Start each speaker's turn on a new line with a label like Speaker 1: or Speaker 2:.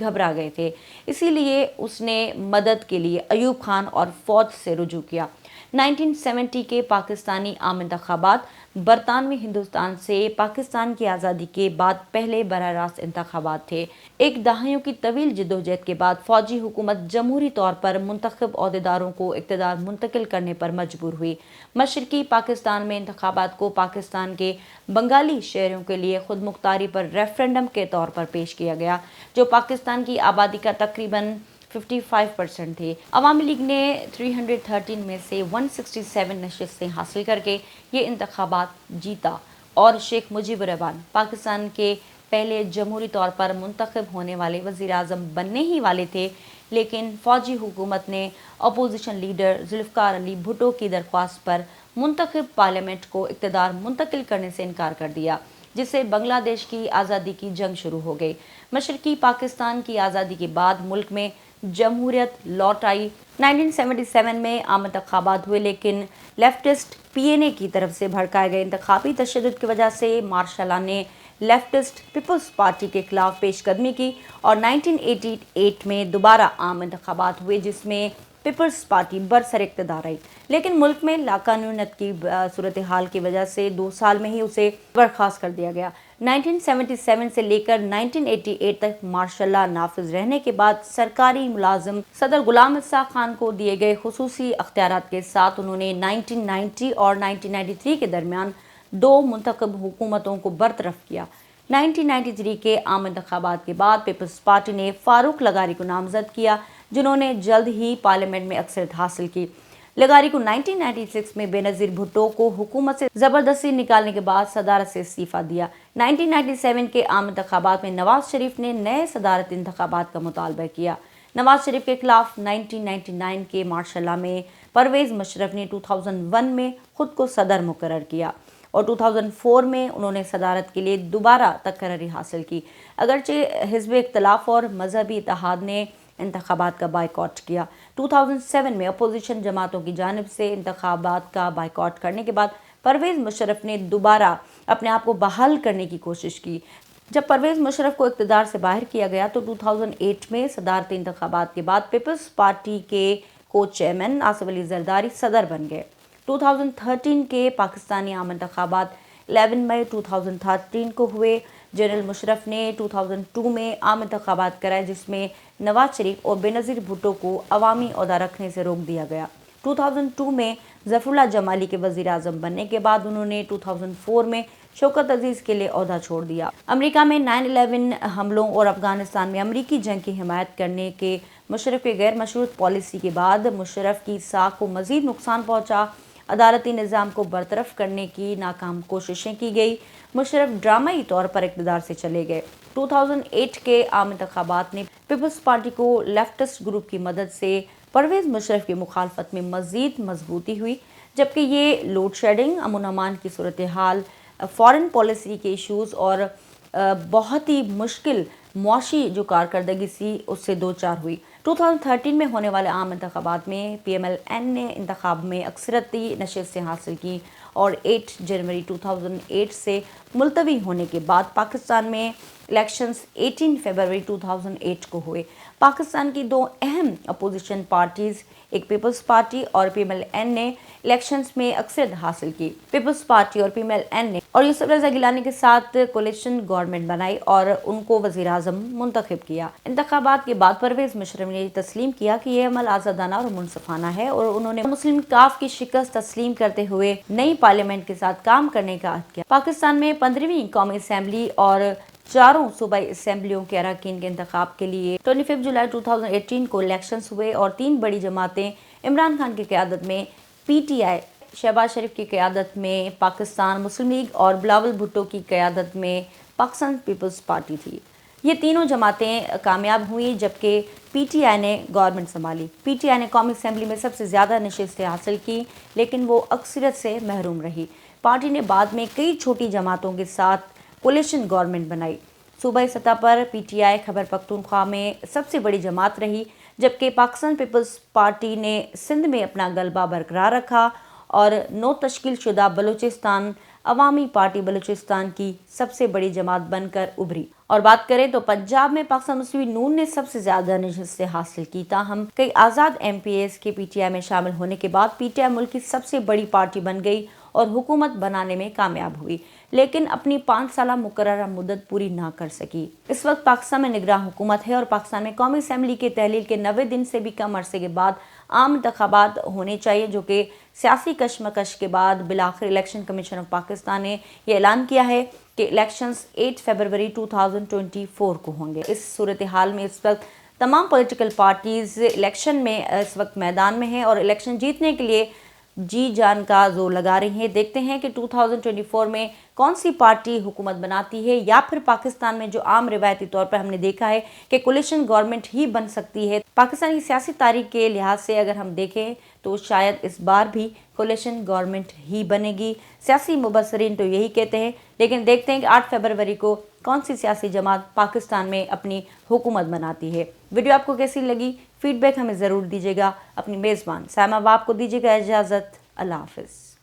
Speaker 1: گھبرا گئے تھے، اسی لیے اس نے مدد کے لیے ایوب خان اور فوج سے رجوع کیا۔ 1970 کے پاکستانی عام انتخابات برطانوی ہندوستان سے پاکستان کی آزادی کے بعد پہلے براہ راست انتخابات تھے۔ ایک دہائیوں کی طویل جدوجہد کے بعد فوجی حکومت جمہوری طور پر منتخب عہدیداروں کو اقتدار منتقل کرنے پر مجبور ہوئی۔ مشرقی پاکستان میں انتخابات کو پاکستان کے بنگالی شہریوں کے لیے خود مختاری پر ریفرنڈم کے طور پر پیش کیا گیا، جو پاکستان کی آبادی کا تقریباً 55% تھے۔ عوامی لیگ نے 313 میں سے 167 نشستیں حاصل کر کے یہ انتخابات جیتا اور شیخ مجیب الرحمن پاکستان کے پہلے جمہوری طور پر منتخب ہونے والے وزیر اعظم بننے ہی والے تھے، لیکن فوجی حکومت نے اپوزیشن لیڈر ذوالفقار علی بھٹو کی درخواست پر منتخب پارلیمنٹ کو اقتدار منتقل کرنے سے انکار کر دیا، جس سے بنگلہ دیش کی آزادی کی جنگ شروع ہو گئی۔ مشرقی پاکستان کی آزادی کے بعد ملک میں جمہوریت لوٹ آئی۔ 1977 میں عام انتخابات ہوئے، لیکن لیفٹسٹ پی این اے کی طرف سے بھڑکائے گئے انتخابی تشدد کی وجہ سے مارشل لا نے لیفٹسٹ پیپلز پارٹی کے خلاف پیش قدمی کی اور 1988 میں دوبارہ عام انتخابات ہوئے، جس میں پیپلز پارٹی برسر اقتدار رہی، لیکن ملک میں لاقانونیت کی صورتحال کی وجہ سے 2 سال میں ہی اسے برخاست کر دیا گیا۔ 1977 سے لے کر 1988 تک مارشل لا نافذ رہنے کے بعد سرکاری ملازم صدر غلام اسحاق خان کو دیے گئے خصوصی اختیارات کے ساتھ انہوں نے 1990 اور 1993 کے درمیان 2 منتخب حکومتوں کو برطرف کیا۔ 1993 کے عام انتخابات کے بعد پیپلز پارٹی نے فاروق لغاری کو نامزد کیا، جنہوں نے جلد ہی پارلیمنٹ میں اکثریت حاصل کی۔ لغاری کو 1996 میں بے نظیر بھٹو کو حکومت سے زبردستی نکالنے کے بعد صدارت سے استعفیٰ دیا۔ 1997 کے عام انتخابات میں نواز شریف نے نئے صدارتی انتخابات کا مطالبہ کیا۔ نواز شریف کے خلاف 1999 کے مارشل لا میں پرویز مشرف نے 2001 میں خود کو صدر مقرر کیا اور 2004 میں انہوں نے صدارت کے لیے دوبارہ تقرری حاصل کی، اگرچہ حزب اختلاف اور مذہبی اتحاد نے انتخابات کا بائیکاٹ کیا۔ 2007 میں اپوزیشن جماعتوں کی جانب سے انتخابات کا بائیکاٹ کرنے کے بعد پرویز مشرف نے دوبارہ اپنے آپ کو بحال کرنے کی کوشش کی۔ جب پرویز مشرف کو اقتدار سے باہر کیا گیا تو 2008 میں صدارتی انتخابات کے بعد پیپلز پارٹی کے کو چیئرمین آصف علی زرداری صدر بن گئے۔ 2013 کے پاکستانی عام انتخابات 11 مئی 2013 کو ہوئے۔ جنرل مشرف نے 2002 میں عام انتخابات کرائے، جس میں نواز شریف اور بے نظیر بھٹو کو عوامی عہدہ رکھنے سے روک دیا گیا۔ 2002 میں ظفر اللہ جمالی کے وزیر اعظم بننے کے بعد انہوں نے 2004 میں شوکت عزیز کے لیے عہدہ چھوڑ دیا۔ امریکہ میں 9/11 حملوں اور افغانستان میں امریکی جنگ کی حمایت کرنے کے مشرف کی غیر مشروط پالیسی کے بعد مشرف کی ساکھ کو مزید نقصان پہنچا۔ عدالتی نظام کو برطرف کرنے کی ناکام کوششیں کی گئی۔ مشرف ڈرامائی طور پر اقتدار سے چلے گئے۔ 2008 کے عام انتخابات نے پیپلز پارٹی کو لیفٹسٹ گروپ کی مدد سے پرویز مشرف کی مخالفت میں مزید مضبوطی ہوئی، جبکہ یہ لوڈ شیڈنگ، امن و امان کی صورتحال، فارن پالیسی کے ایشوز اور بہت ہی مشکل معاشی جو کارکردگی سی اس سے دوچار ہوئی۔ 2013 میں ہونے والے عام انتخابات میں پی ایم ایل این نے انتخاب میں اکثریتی نشستیں حاصل کی اور 8 جنوری 2008 سے ملتوی ہونے کے بعد پاکستان میں الیکشنز 18 فروری 2008 کو ہوئے۔ پاکستان کی 2 اہم اپوزیشن پارٹیز، ایک پیپلز پارٹی اور پی ایم ایل این نے الیکشنز میں اکثریت حاصل کی۔ پیپلز پارٹی اور پی ایم ایل این نے اور یوسف رضا گیلانی کے ساتھ کولیشن گورنمنٹ بنائی اور ان کو وزیر اعظم منتخب کیا۔ انتخابات کے بعد پرویز مشرف نے تسلیم کیا کہ یہ عمل آزادانہ اور منصفانہ ہے اور انہوں نے مسلم کاف کی شکست تسلیم کرتے ہوئے نئی پارلیمنٹ کے ساتھ کام کرنے کا عہد کیا۔ پاکستان میں 15ویں قومی اسمبلی اور 4 صوبائی اسمبلیوں کے اراکین کے انتخاب کے لیے 25 جولائی 2018 کو الیکشنز ہوئے اور 3 بڑی جماعتیں عمران خان کی قیادت میں پی ٹی آئی، شہباز شریف کی قیادت میں پاکستان مسلم لیگ اور بلاول بھٹو کی قیادت میں پاکستان پیپلز پارٹی تھی۔ یہ تینوں جماعتیں کامیاب ہوئیں جبکہ پی ٹی آئی نے گورنمنٹ سنبھالی۔ پی ٹی آئی نے قومی اسمبلی میں سب سے زیادہ نشستیں حاصل کی، لیکن وہ اکثریت سے محروم رہی۔ پارٹی نے بعد میں کئی چھوٹی جماعتوں کے ساتھ کولیشن گورنمنٹ بنائی۔ صوبائی سطح پر P T I Khyber Pakhtunkhwa میں سب سے بڑی جماعت رہی، جبکہ پاکستان پیپلز پارٹی نے سندھ میں اپنا غلبہ برقرار رکھا اور نو تشکیل شدہ بلوچستان، عوامی پارٹی بلوچستان کی سب سے بڑی جماعت بن کر ابھری۔ اور بات کریں تو پنجاب میں پاکستان مسلم نون نے سب سے زیادہ نشستیں حاصل کی، تاہم کئی آزاد ایم پی ایز کے پی ٹی آئی میں شامل ہونے کے بعد پی ٹی آئی ملک کی سب سے بڑی پارٹی بن گئی اور حکومت بنانے میں کامیاب ہوئی، لیکن اپنی 5 سالہ مقررہ مدت پوری نہ کر سکی۔ اس وقت پاکستان میں نگراں حکومت ہے اور پاکستان میں قومی اسمبلی کے تحلیل کے 90 دن سے بھی کم عرصے کے بعد عام انتخابات ہونے چاہیے، جو کہ سیاسی کشمکش کے بعد بالآخر الیکشن کمیشن آف پاکستان نے یہ اعلان کیا ہے کہ الیکشنز 8 فروری 2024 کو ہوں گے۔ اس صورتحال میں اس وقت تمام پولیٹیکل پارٹیز الیکشن میں اس وقت میدان میں ہیں اور الیکشن جیتنے کے لیے جی جان کا زور لگا رہی ہیں۔ دیکھتے ہیں کہ 2024 میں کون سی پارٹی حکومت بناتی ہے، یا پھر پاکستان میں جو عام روایتی طور پر ہم نے دیکھا ہے کہ کولیشن گورنمنٹ ہی بن سکتی ہے۔ پاکستان کی سیاسی تاریخ کے لحاظ سے اگر ہم دیکھیں تو شاید اس بار بھی کولیشن گورنمنٹ ہی بنے گی۔ سیاسی مبصرین تو یہی کہتے ہیں، لیکن دیکھتے ہیں کہ 8 فروری کو کون سی سیاسی جماعت پاکستان میں اپنی حکومت بناتی ہے۔ ویڈیو آپ کو کیسی لگی؟ فیڈ بیک ہمیں ضرور دیجیے گا۔ اپنی میزبان سائمہ باب کو دیجیے گا اجازت۔ اللہ حافظ۔